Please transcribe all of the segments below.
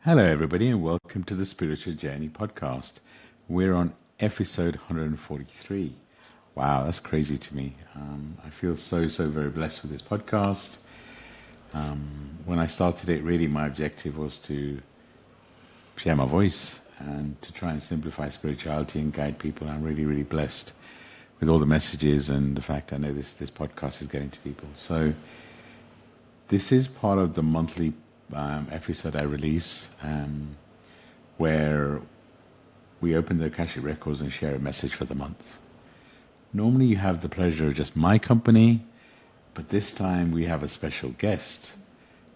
Hello, everybody, and welcome to the Spiritual Journey podcast. We're on episode 143. Wow, that's crazy to me. I feel so very blessed with this podcast. When I started it, really my objective was to share my voice and to try and simplify spirituality and guide people. I'm really blessed with all the messages and the fact I know this podcast is getting to people. So this is part of the monthly episode I release, where we open the Akashic Records and share a message for the month. Normally you have the pleasure of just my company, but this time we have a special guest,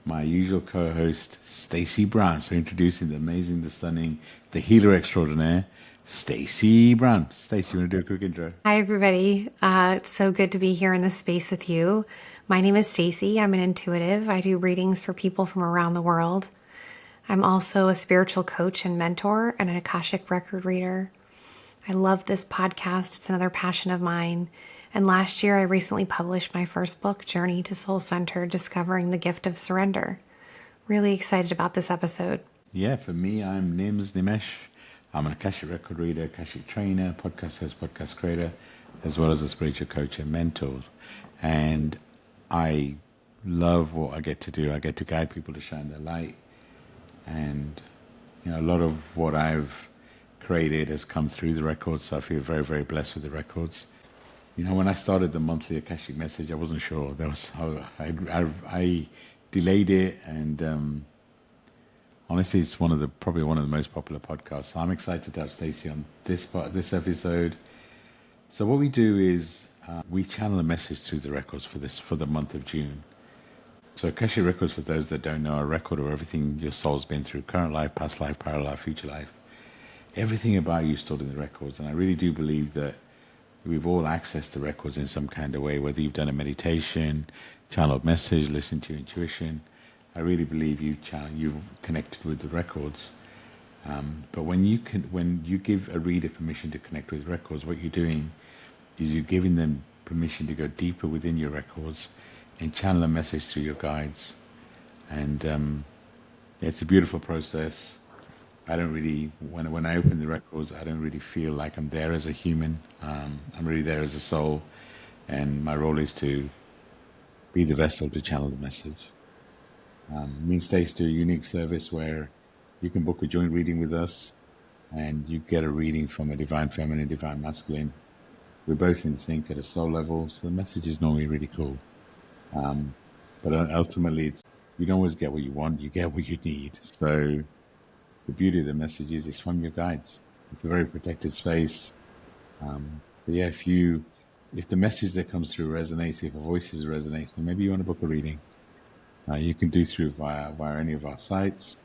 my usual co-host, Stacey Brown. So introducing the amazing, the stunning, the healer extraordinaire, Stacey Brown. Stacey, you want to do a quick intro? Hi, everybody. It's so good to be here in this space with you. My name is Stacey. I'm an intuitive. I do readings for people from around the world. I'm also a spiritual coach and mentor and an Akashic record reader. I love this podcast. It's another passion of mine. And last year, I recently published my first book, Journey to Soul Center, Discovering the Gift of Surrender. Really excited about this episode. Yeah, for me, I'm Nimesh. I'm an Akashic record reader, Akashic trainer, podcast host, podcast creator, as well as a spiritual coach and mentor. And I love what I get to do. I get to guide people to shine their light. And, you know, a lot of what I've created has come through the records, so I feel very blessed with the records. You know, when I started the monthly Akashic message, I wasn't sure. I delayed it, and honestly, it's probably one of the most popular podcasts. So I'm excited to have Stacey on this episode. So what we do is we channel a message through the records for the month of June. So Akashic Records, for those that don't know, are a record of everything your soul's been through: current life, past life, parallel life, future life. Everything about you is stored in the records, and I really do believe that we've all accessed the records in some kind of way, whether you've done a meditation, channeled message, listened to your intuition. I really believe you've connected with the records. But when you give a reader permission to connect with records, what you're doing is you're giving them permission to go deeper within your records and channel a message through your guides. And it's a beautiful process. I don't really, when I open the records, I don't really feel like I'm there as a human. I'm really there as a soul, and my role is to be the vessel to channel the message. Me and Stacey do a unique service where you can book a joint reading with us, and you get a reading from a divine feminine, divine masculine. We're both in sync at a soul level, so the message is normally really cool. But ultimately, you don't always get what you want; you get what you need. So the beauty of the message is it's from your guides. It's a very protected space. So yeah, if the message that comes through resonates, if a voice resonates, then maybe you want to book a reading. You can do through via any of our sites,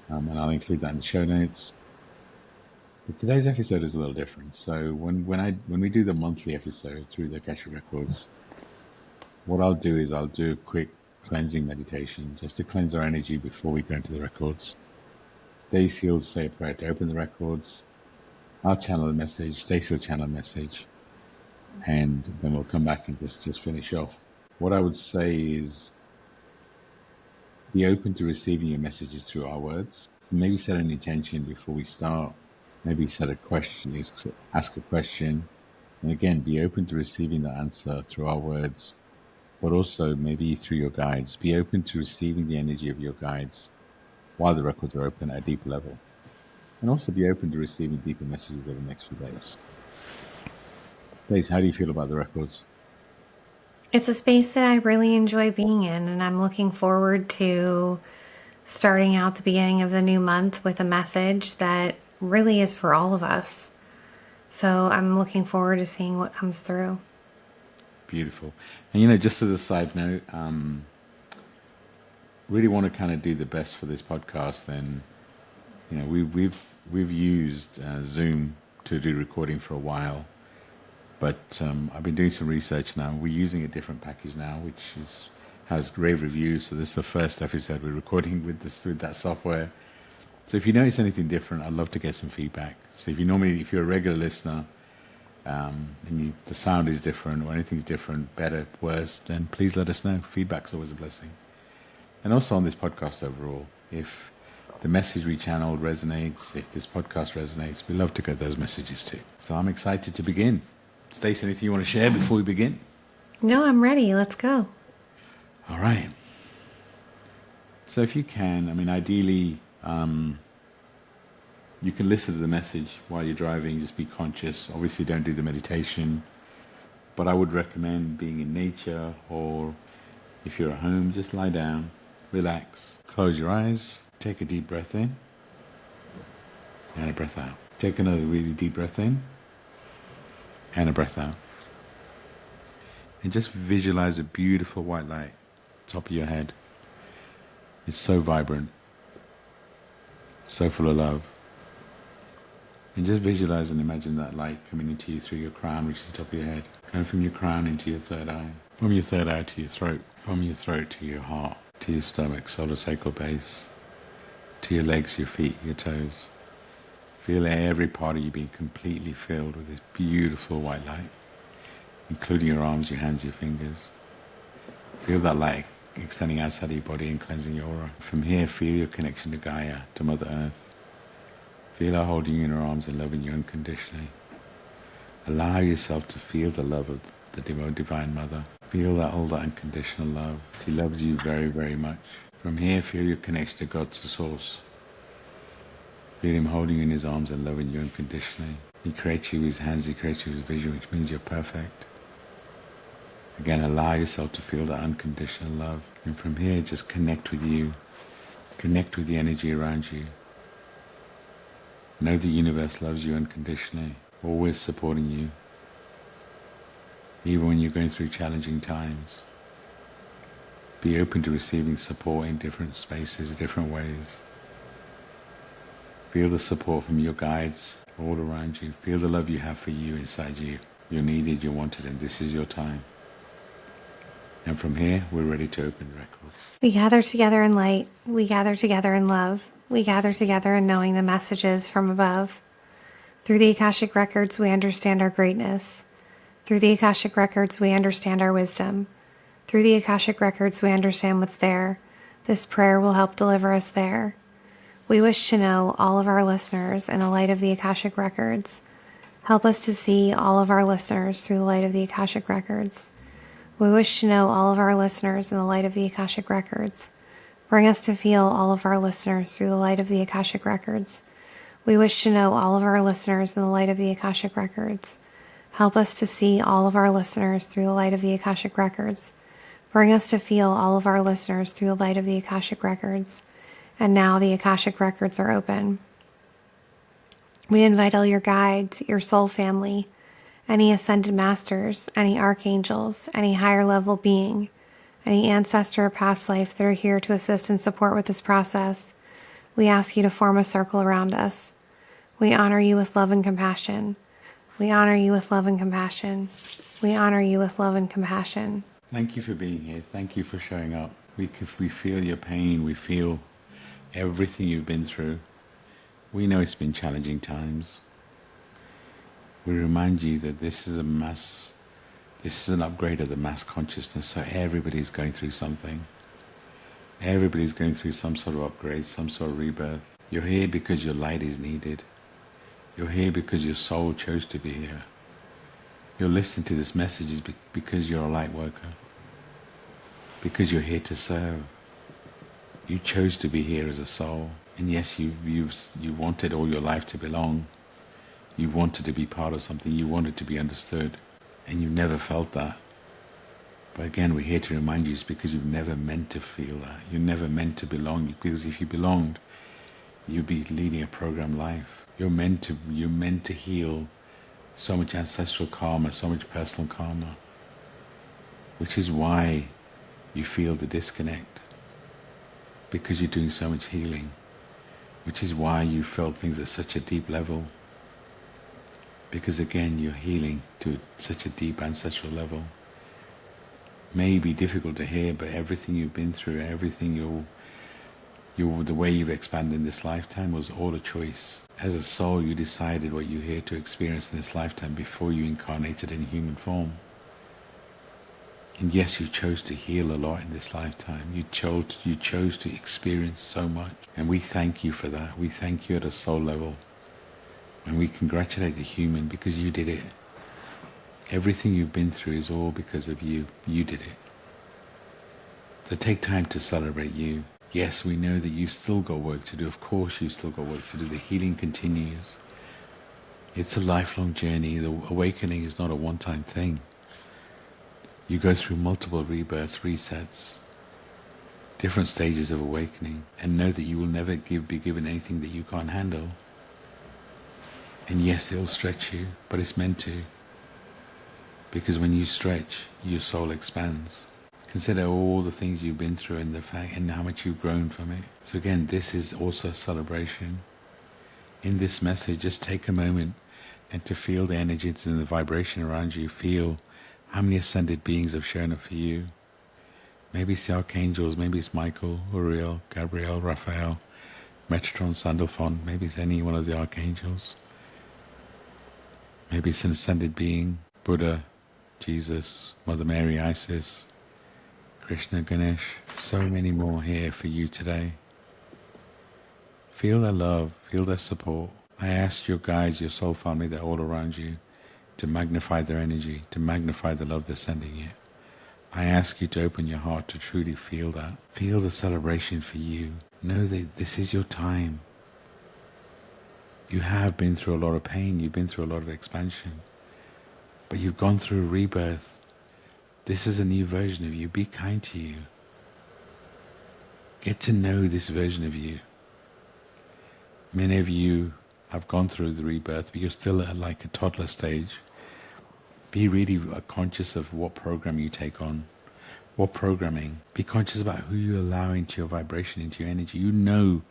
and I'll include that in the show notes. But today's episode is a little different. So when we do the monthly episode through the Akashic Records, what I'll do is I'll do a quick cleansing meditation just to cleanse our energy before we go into the records. Stacey will say a prayer to open the records. I'll channel the message. Stacey will channel a message, and then we'll come back and just finish off. What I would say is, be open to receiving your messages through our words. Maybe set an intention before we start. Maybe set a question, ask a question. And again, be open to receiving the answer through our words, but also maybe through your guides. Be open to receiving the energy of your guides while the records are open at a deeper level. And also be open to receiving deeper messages over the next few days. Liz, how do you feel about the records? It's a space that I really enjoy being in, and I'm looking forward to starting out the beginning of the new month with a message that really is for all of us. So I'm looking forward to seeing what comes through. Beautiful. And just as a side note, really want to kind of do the best for this podcast. And we've used Zoom to do recording for a while. But I've been doing some research now. We're using a different package now, which has rave reviews. So this is the first episode we're recording with that software. So if you notice anything different, I'd love to get some feedback. So if you're a regular listener, and the sound is different or anything's different, better, worse, then please let us know. Feedback's always a blessing. And also on this podcast overall, if the message we channeled resonates, if this podcast resonates, we love to get those messages too. So I'm excited to begin. Stacey, anything you want to share before we begin? No, I'm ready. Let's go. All right. So if you can, ideally, you can listen to the message while you're driving, just be conscious. Obviously, don't do the meditation, but I would recommend being in nature, or if you're at home, just lie down, relax, close your eyes, take a deep breath in, and a breath out. Take another really deep breath in, and a breath out. And just visualize a beautiful white light, top of your head. It's so vibrant, so full of love. And just visualize and imagine that light coming into you through your crown, which is the top of your head, going from your crown into your third eye, from your third eye to your throat, from your throat to your heart, to your stomach, solar sacral base, to your legs, your feet, your toes. Feel every part of you being completely filled with this beautiful white light, including your arms, your hands, your fingers. Feel that light extending outside of your body and cleansing your aura. From here, feel your connection to Gaia, to Mother Earth. Feel her holding you in her arms and loving you unconditionally. Allow yourself to feel the love of the Divine Mother. Feel that all that unconditional love. She loves you very, very much. From here, feel your connection to God, to Source. Feel Him holding you in His arms and loving you unconditionally. He creates you with His hands, He creates you with His vision, which means you're perfect. Again, allow yourself to feel that unconditional love. And from here, just connect with you. Connect with the energy around you. Know the universe loves you unconditionally, always supporting you, even when you're going through challenging times. Be open to receiving support in different spaces, different ways. Feel the support from your guides all around you. Feel the love you have for you inside you. You're needed, you're wanted, and this is your time. And from here, we're ready to open the records. We gather together in light. We gather together in love. We gather together in knowing the messages from above. Through the Akashic Records, we understand our greatness. Through the Akashic Records, we understand our wisdom. Through the Akashic Records, we understand what's there. This prayer will help deliver us there. We wish to know all of our listeners in the light of the Akashic Records. Help us to see all of our listeners through the light of the Akashic Records. We wish to know all of our listeners in the light of the Akashic Records. Bring us to feel all of our listeners through the light of the Akashic Records. We wish to know all of our listeners in the light of the Akashic Records. Help us to see all of our listeners through the light of the Akashic Records. Bring us to feel all of our listeners through the light of the Akashic Records. And now the Akashic Records are open. We invite all your guides, your soul family, any ascended masters, any archangels, any higher level being, any ancestor or past life that are here to assist and support with this process. We ask you to form a circle around us. We honor you with love and compassion. We honor you with love and compassion. We honor you with love and compassion. Thank you for being here. Thank you for showing up. We feel your pain. We feel everything you've been through. We know it's been challenging times. We remind you that this is an upgrade of the mass consciousness, so everybody's going through something. Everybody's going through some sort of upgrade, some sort of rebirth. You're here because your light is needed. You're here because your soul chose to be here. You're listening to this message because you're a light worker. Because you're here to serve. You chose to be here as a soul. And yes, you wanted all your life to belong. You wanted to be part of something. You wanted to be understood. And you never felt that. But again, we're here to remind you it's because you've never meant to feel that. You're never meant to belong. Because if you belonged, you'd be leading a programmed life. You're meant to heal so much ancestral karma, so much personal karma. Which is why you feel the disconnect. Because you're doing so much healing. Which is why you felt things at such a deep level. Because again, you're healing to such a deep ancestral level. May be difficult to hear, but everything you've been through, everything the way you've expanded in this lifetime was all a choice. As a soul, you decided what you're here to experience in this lifetime before you incarnated in human form. And yes, you chose to heal a lot in this lifetime. You chose to experience so much. And we thank you for that. We thank you at a soul level. And we congratulate the human because you did it. Everything you've been through is all because of you. You did it. So take time to celebrate you. Yes, we know that you've still got work to do. Of course you've still got work to do. The healing continues. It's a lifelong journey. The awakening is not a one-time thing. You go through multiple rebirths, resets, different stages of awakening, and know that you will never be given anything that you can't handle. And yes, it'll stretch you, but it's meant to. Because when you stretch, your soul expands. Consider all the things you've been through and the fact and how much you've grown from it. So again, this is also a celebration. In this message, just take a moment and to feel the energies and the vibration around you. Feel how many ascended beings have shown up for you. Maybe it's the archangels, maybe it's Michael, Uriel, Gabriel, Raphael, Metatron, Sandalphon, maybe it's any one of the archangels. Maybe it's an ascended being, Buddha, Jesus, Mother Mary, Isis, Krishna, Ganesh. So many more here for you today. Feel their love, feel their support. I ask your guides, your soul family, they're all around you, to magnify their energy, to magnify the love they're sending you. I ask you to open your heart to truly feel that. Feel the celebration for you. Know that this is your time. You have been through a lot of pain, you've been through a lot of expansion, but you've gone through a rebirth. This is a new version of you. Be kind to you. Get to know this version of you. Many of you have gone through the rebirth, but you're still at like a toddler stage. Be really conscious of what program you take on, what programming. Be conscious about who you allow into your vibration, into your energy. You know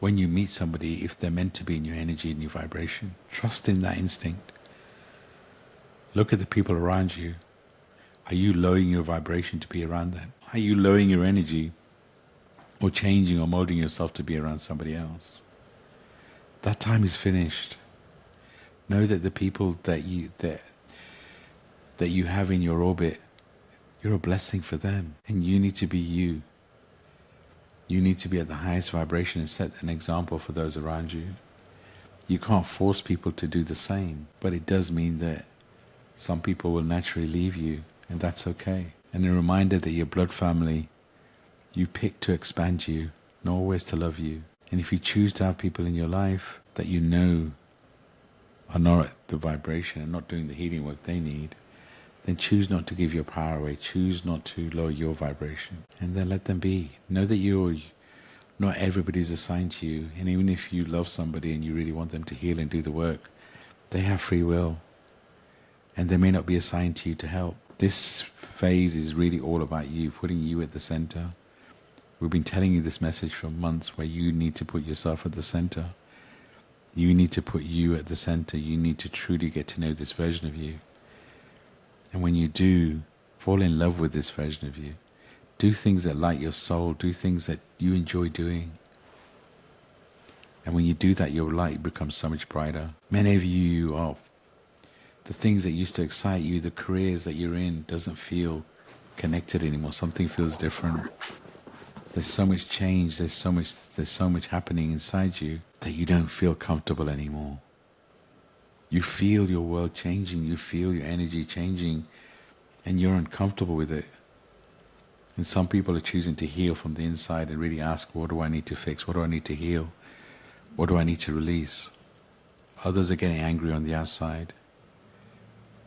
when you meet somebody if they're meant to be in your energy and your vibration. Trust in that instinct. Look at the people around you. Are you lowering your vibration to be around them? Are you lowering your energy or changing or molding yourself to be around somebody else? That time is finished. Know that the people that you have in your orbit, you're a blessing for them. And you need to be you. You need to be at the highest vibration and set an example for those around you. You can't force people to do the same, but it does mean that some people will naturally leave you, and that's okay. And a reminder that your blood family, you pick to expand you, not always to love you. And if you choose to have people in your life that you know are not at the vibration and not doing the healing work they need, then choose not to give your power away. Choose not to lower your vibration. And then let them be. Know that not everybody's assigned to you. And even if you love somebody and you really want them to heal and do the work, they have free will. And they may not be assigned to you to help. This phase is really all about you, putting you at the center. We've been telling you this message for months, where you need to put yourself at the center. You need to put you at the center. You need to truly get to know this version of you. And when you do, fall in love with this version of you. Do things that light your soul. Do things that you enjoy doing. And when you do that, your light becomes so much brighter. Many of you are the things that used to excite you, the careers that you're in, doesn't feel connected anymore. Something feels different. There's so much change, there's so much happening inside you that you don't feel comfortable anymore. You feel your world changing, you feel your energy changing, and you're uncomfortable with it. And some people are choosing to heal from the inside and really ask, what do I need to fix? What do I need to heal? What do I need to release? Others are getting angry on the outside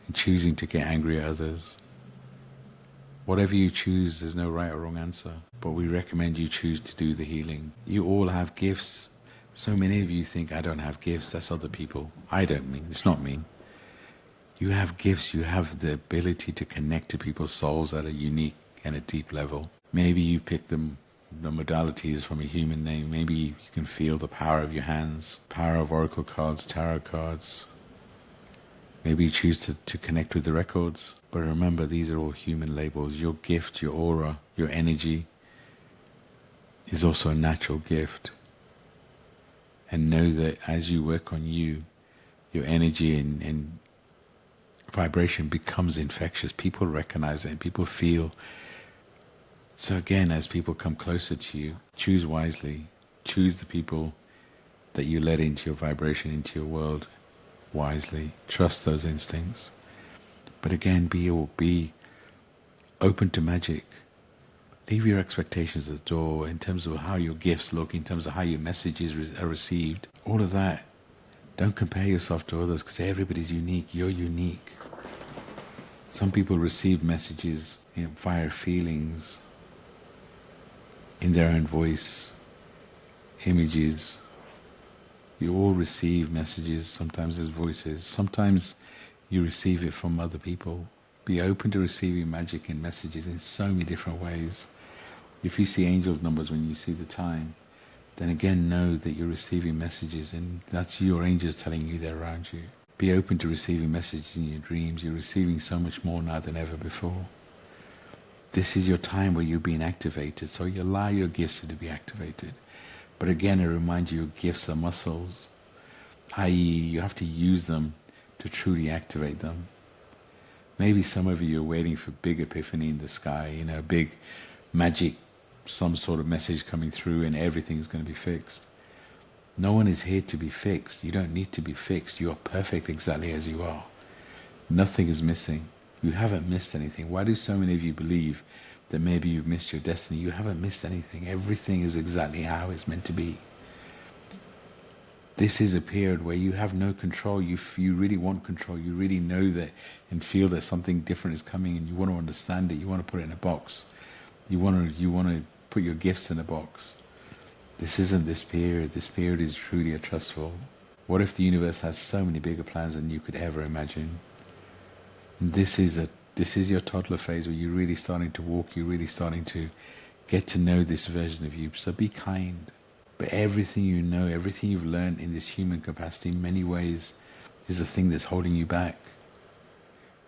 and choosing to get angry at others. Whatever you choose, there's no right or wrong answer. But we recommend you choose to do the healing. You all have gifts. So many of you think, I don't have gifts, that's other people. I don't mean, it's not me. You have gifts, you have the ability to connect to people's souls at a unique and a deep level. Maybe you pick the modalities from a human name. Maybe you can feel the power of your hands, power of oracle cards, tarot cards. Maybe you choose to connect with the records. But remember, these are all human labels. Your gift, your aura, your energy is also a natural gift. And know that as you work on you, your energy and vibration becomes infectious. People recognize it and people feel. So again, as people come closer to you, choose wisely. Choose the people that you let into your vibration, into your world wisely. Trust those instincts. But again, be open to magic. Leave your expectations at the door in terms of how your gifts look, in terms of how your messages are received. All of that. Don't compare yourself to others because everybody's unique. You're unique. Some people receive messages via feelings, in their own voice, images. You all receive messages, sometimes as voices. Sometimes you receive it from other people. Be open to receiving magic and messages in so many different ways. If you see angels numbers when you see the time, then again know that you're receiving messages and that's your angels telling you they're around you. Be open to receiving messages in your dreams. You're receiving so much more now than ever before. This is your time where you're being activated, so you allow your gifts to be activated. But again, I remind you, your gifts are muscles, i.e. you have to use them to truly activate them. Maybe some of you are waiting for big epiphany in the sky, big magic, some sort of message coming through and everything's going to be fixed. No one is here to be fixed. You don't need to be fixed. You are perfect exactly as you are. Nothing is missing. You haven't missed anything. Why do so many of you believe that maybe you've missed your destiny? You haven't missed anything. Everything is exactly how it's meant to be. This is a period where you have no control. You really want control. You really know that and feel that something different is coming and you want to understand it. You want to put it in a box. You want to put your gifts in a box. This isn't this period. This period is truly a trustful. What if the universe has so many bigger plans than you could ever imagine? This is your toddler phase where you're really starting to walk. You're really starting to get to know this version of you. So be kind. But everything you know, everything you've learned in this human capacity, in many ways, is the thing that's holding you back.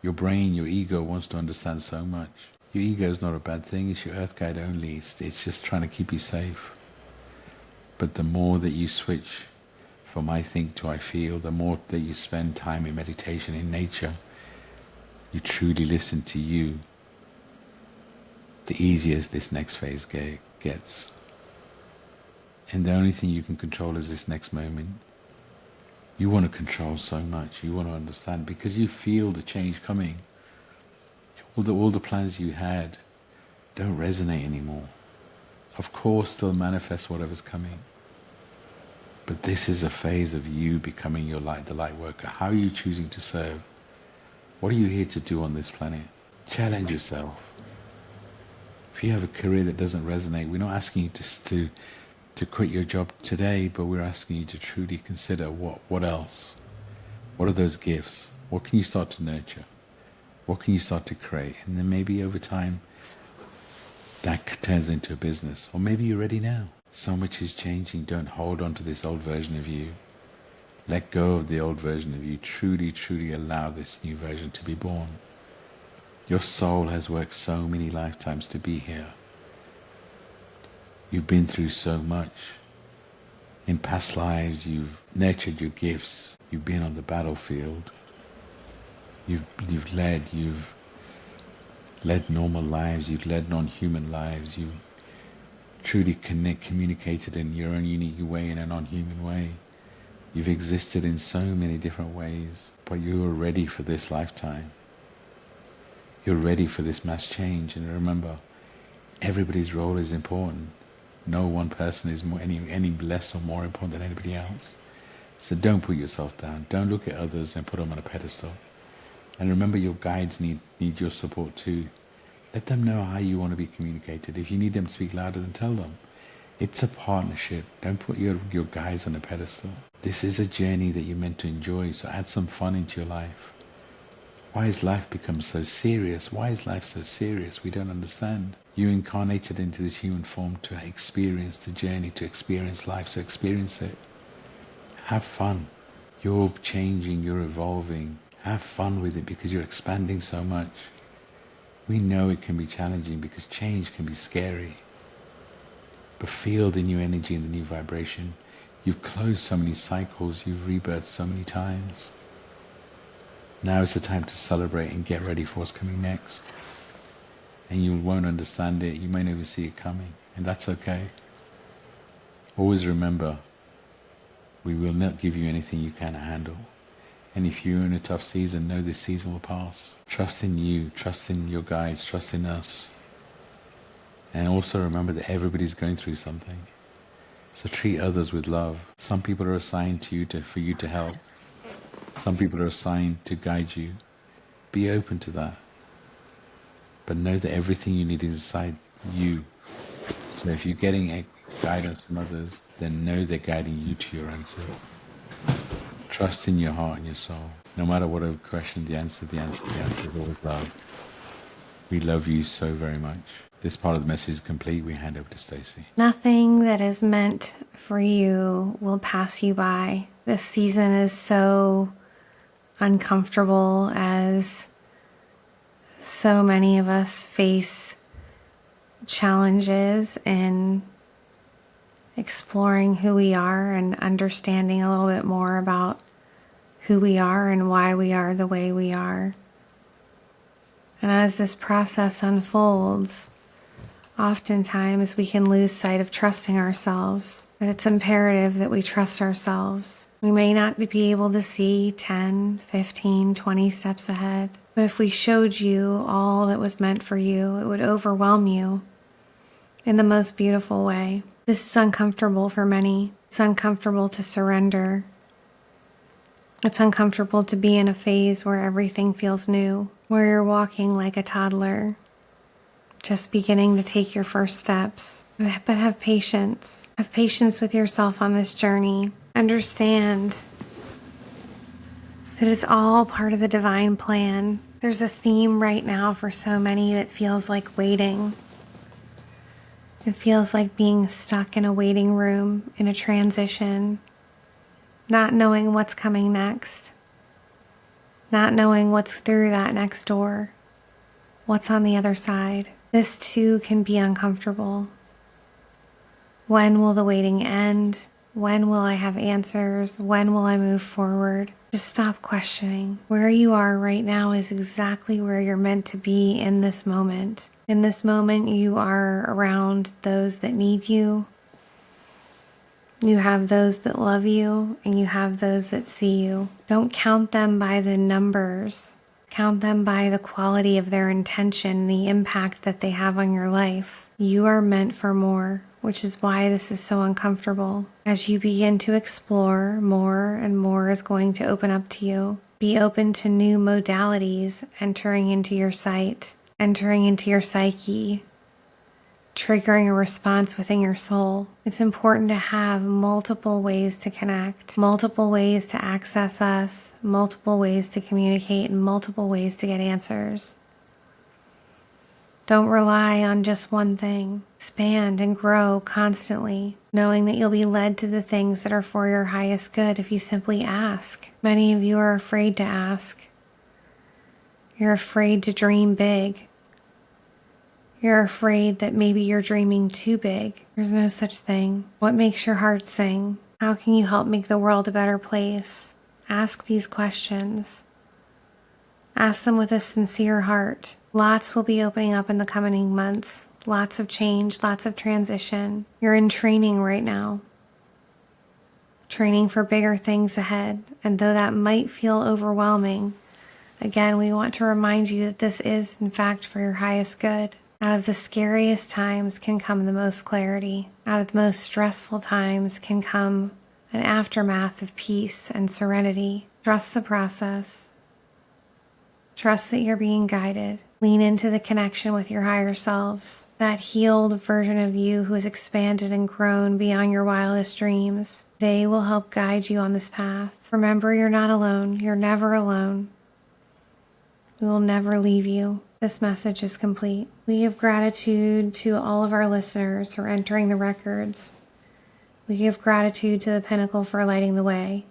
Your brain, your ego wants to understand so much. Your ego is not a bad thing. It's your earth guide only. It's just trying to keep you safe. But the more that you switch from I think to I feel, the more that you spend time in meditation, in nature, you truly listen to you, the easier this next phase gets. And the only thing you can control is this next moment. You want to control so much. You want to understand because you feel the change coming. All the plans you had don't resonate anymore. Of course, still manifest whatever's coming. But this is a phase of you becoming the light worker. How are you choosing to serve? What are you here to do on this planet? Challenge yourself. If you have a career that doesn't resonate, we're not asking you to quit your job today, but we're asking you to truly consider what else? What are those gifts? What can you start to nurture? What can you start to create? And then maybe over time, that turns into a business. Or maybe you're ready now. So much is changing. Don't hold on to this old version of you. Let go of the old version of you. Truly, truly allow this new version to be born. Your soul has worked so many lifetimes to be here. You've been through so much. In past lives, you've nurtured your gifts. You've been on the battlefield. You've led normal lives. You've led non-human lives. You've truly communicated in your own unique way, in a non-human way. You've existed in so many different ways, but you are ready for this lifetime. You're ready for this mass change. And remember, everybody's role is important. No one person is any less or more important than anybody else. So don't put yourself down. Don't look at others and put them on a pedestal. And remember, your guides need your support too. Let them know how you want to be communicated. If you need them to speak louder, then tell them. It's a partnership. Don't put your guides on a pedestal. This is a journey that you're meant to enjoy, so add some fun into your life. Why has life become so serious? Why is life so serious? We don't understand. You incarnated into this human form to experience the journey, to experience life, so experience it. Have fun. You're changing, you're evolving. Have fun with it because you're expanding so much. We know it can be challenging because change can be scary. But feel the new energy and the new vibration. You've closed so many cycles, you've rebirthed so many times. Now is the time to celebrate and get ready for what's coming next. And you won't understand it, you may never see it coming, and that's okay. Always remember, we will not give you anything you cannot handle. And if you're in a tough season, know this season will pass. Trust in you, trust in your guides, trust in us. And also remember that everybody's going through something. So treat others with love. Some people are assigned to you for you to help. Some people are assigned to guide you. Be open to that. But know that everything you need is inside you. So if you're getting guidance from others, then know they're guiding you to your answer. Trust in your heart and your soul. No matter what a question, the answer is always love. We love you so very much. This part of the message is complete. We hand over to Stacey. Nothing that is meant for you will pass you by. This season is so uncomfortable as so many of us face challenges in exploring who we are and understanding a little bit more about who we are and why we are the way we are. And as this process unfolds, oftentimes we can lose sight of trusting ourselves, but it's imperative that we trust ourselves. We may not be able to see 10, 15, 20 steps ahead, but if we showed you all that was meant for you, it would overwhelm you in the most beautiful way. This is uncomfortable for many. It's uncomfortable to surrender. It's uncomfortable to be in a phase where everything feels new, where you're walking like a toddler, just beginning to take your first steps. But have patience. Have patience with yourself on this journey. Understand that it's all part of the divine plan. There's a theme right now for so many that feels like waiting. It feels like being stuck in a waiting room, in a transition, not knowing what's coming next, not knowing what's through that next door, what's on the other side. This too can be uncomfortable. When will the waiting end? When will I have answers? When will I move forward? Just stop questioning. Where you are right now is exactly where you're meant to be in this moment. In this moment, you are around those that need you. You have those that love you, and you have those that see you. Don't count them by the numbers. Count them by the quality of their intention, the impact that they have on your life. You are meant for more, which is why this is so uncomfortable. As you begin to explore, more and more is going to open up to you. Be open to new modalities entering into your sight, entering into your psyche, triggering a response within your soul. It's important to have multiple ways to connect, multiple ways to access us, multiple ways to communicate, and multiple ways to get answers. Don't rely on just one thing. Expand and grow constantly, knowing that you'll be led to the things that are for your highest good if you simply ask. Many of you are afraid to ask. You're afraid to dream big. You're afraid that maybe you're dreaming too big. There's no such thing. What makes your heart sing? How can you help make the world a better place? Ask these questions. Ask them with a sincere heart. Lots will be opening up in the coming months. Lots of change, lots of transition. You're in training right now. Training for bigger things ahead. And though that might feel overwhelming, again, we want to remind you that this is, in fact, for your highest good. Out of the scariest times can come the most clarity. Out of the most stressful times can come an aftermath of peace and serenity. Trust the process. Trust that you're being guided. Lean into the connection with your higher selves, that healed version of you who has expanded and grown beyond your wildest dreams. They will help guide you on this path. Remember, you're not alone. You're never alone. We will never leave you. This message is complete. We give gratitude to all of our listeners for entering the records. We give gratitude to the pinnacle for lighting the way.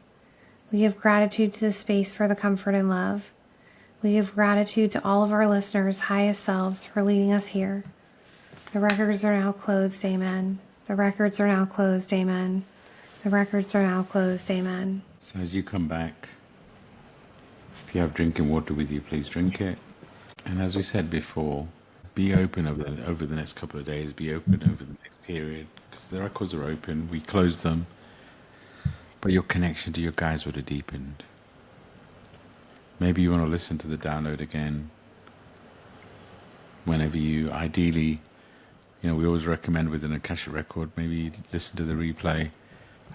We give gratitude to the space for the comfort and love. We give gratitude to all of our listeners' highest selves for leading us here. The records are now closed, amen. The records are now closed, amen. The records are now closed, amen. So as you come back, If you have drinking water with you, please drink it. And as we said before, be open over the next couple of days. Be open over the next period, because the records are open. We closed them, but your connection to your guides would have deepened. Maybe you want to listen to the download again whenever you, ideally, we always recommend with an Akashic record, maybe listen to the replay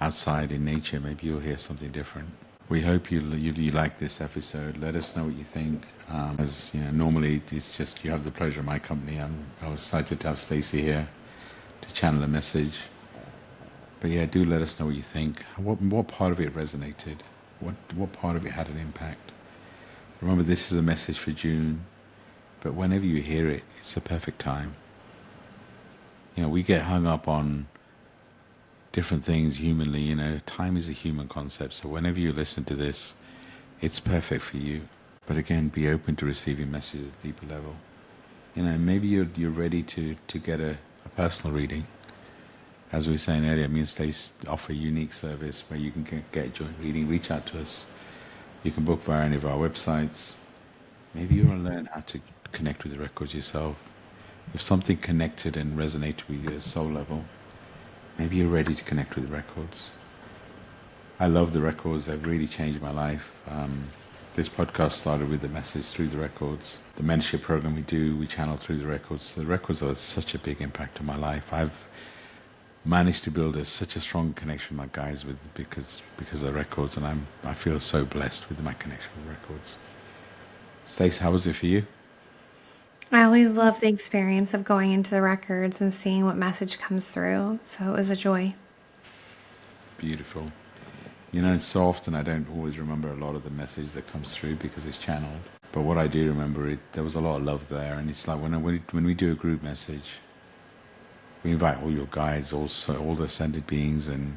outside in nature. Maybe you'll hear something different. We hope you like this episode. Let us know what you think. As you know, normally it's just you have the pleasure of my company. I was excited to have Stacey here to channel a message. But yeah, do let us know what you think. What part of it resonated? What part of it had an impact? Remember, this is a message for June, but whenever you hear it, it's a perfect time. We get hung up on different things humanly. Time is a human concept, so whenever you listen to this, it's perfect for you. But again, be open to receiving messages at a deeper level. Maybe you're ready to get a personal reading. As we were saying earlier, me and Stacey offer a unique service where you can get a joint reading. Reach out to us. You can book via any of our websites. Maybe you want to learn how to connect with the records yourself. If something connected and resonated with your soul level, maybe you're ready to connect with the records. I love the records. They've really changed my life. This podcast started with the message through the records. The mentorship program we channel through the records. So the records are such a big impact on my life. I've managed to build such a strong connection with my guides because of the records, and I feel so blessed with my connection with the records. Stacey, how was it for you? I always love the experience of going into the records and seeing what message comes through. So it was a joy. Beautiful. So often I don't always remember a lot of the message that comes through because it's channeled. But what I do remember, there was a lot of love there. And it's like when we do a group message, we invite all your guides, also all the ascended beings, and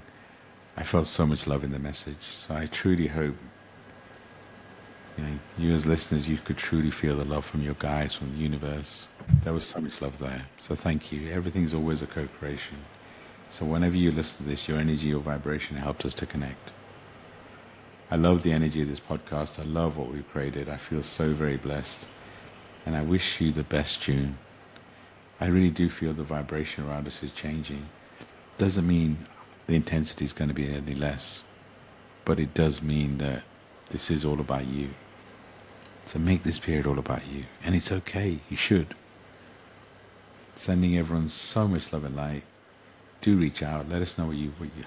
I felt so much love in the message. So I truly hope you as listeners, you could truly feel the love from your guides, from the universe. There was so much love there. So thank you. Everything's always a co-creation. So whenever you listen to this, your energy, your vibration helped us to connect. I love the energy of this podcast. I love what we've created. I feel so very blessed. And I wish you the best, June. I really do feel the vibration around us is changing. Doesn't mean the intensity is going to be any less. But it does mean that this is all about you. So make this period all about you. And it's okay. You should. Sending everyone so much love and light. Do reach out. Let us know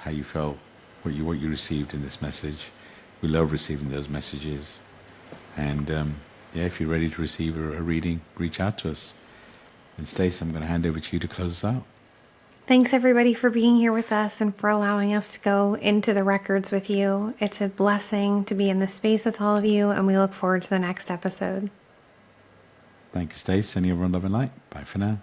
how you felt, what you received in this message. We love receiving those messages. And if you're ready to receive a reading, reach out to us. And Stacey, I'm going to hand over to you to close us out. Thanks everybody for being here with us and for allowing us to go into the records with you. It's a blessing to be in this space with all of you, and we look forward to the next episode. Thank you, Stacey. Sending everyone love and light. Bye for now.